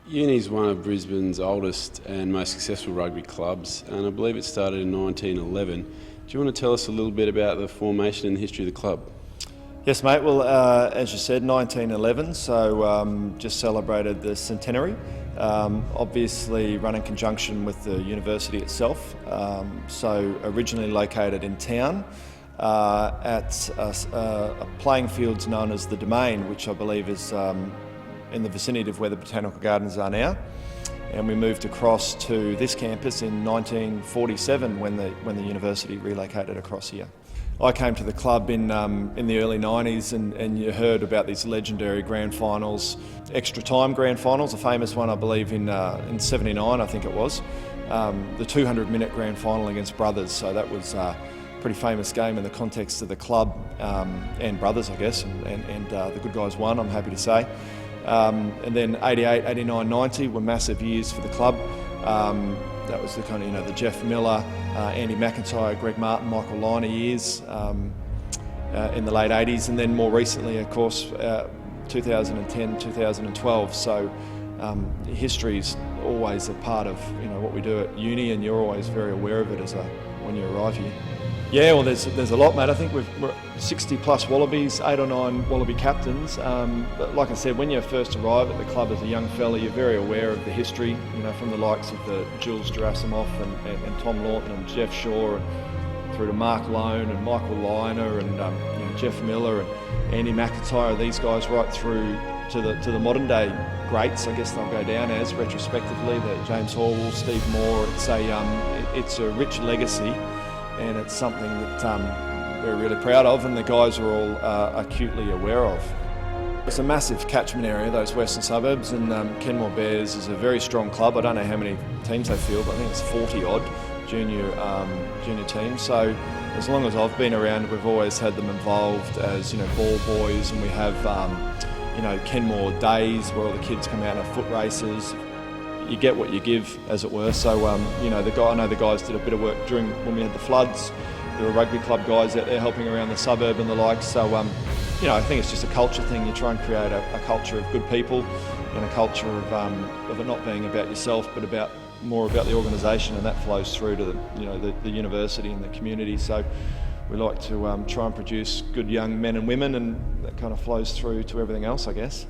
Uni's one of Brisbane's oldest and most successful rugby clubs, and I believe it started in 1911. Do you want to tell us a little bit about the formation and the history of the club? Yes, mate. Well, as you said, 1911, so just celebrated the centenary. Obviously run in conjunction with the university itself. So originally located in town at a playing fields known as the Domain, which I believe is in the vicinity of where the Botanical Gardens are now. And we moved across to this campus in 1947 when the university relocated across here. I came to the club in the early 90s and you heard about these legendary grand finals, extra time grand finals, a famous one I believe in 79 I think it was, the 200-minute grand final against Brothers, so that was a pretty famous game in the context of the club and Brothers I guess, and the good guys won, I'm happy to say. And then 88, 89, 90 were massive years for the club. That was the kind of, the Jeff Miller, Andy McIntyre, Greg Martin, Michael Liner years in the late 80s, and then more recently, of course, 2010, 2012. So history is always a part of what we do at uni, and you're always very aware of it when you arrive here. Yeah, well, there's a lot, mate. I think we're 60 plus Wallabies, 8 or 9 Wallaby captains. But like I said, when you first arrive at the club as a young fella, you're very aware of the history, from the likes of the Jules Gerasimov and Tom Lawton and Jeff Shaw, and through to Mark Lone and Michael Liner and Jeff Miller and Andy McIntyre. These guys right through to the modern day greats, I guess they'll go down as retrospectively. The James Horwell, Steve Moore. It's a rich legacy. And it's something that we're really proud of, and the guys are all acutely aware of. It's a massive catchment area, those western suburbs, and Kenmore Bears is a very strong club. I don't know how many teams they field, but I think it's 40 odd junior teams. So as long as I've been around, we've always had them involved as ball boys, and we have Kenmore days where all the kids come out and have foot races. You get what you give, as it were. So, I know the guys did a bit of work when we had the floods. There were rugby club guys out there helping around the suburb and the like. So, I think it's just a culture thing. You try and create a culture of good people and a culture of it not being about yourself, but more about the organisation, and that flows through to the university and the community. So, we like to try and produce good young men and women, and that kind of flows through to everything else, I guess.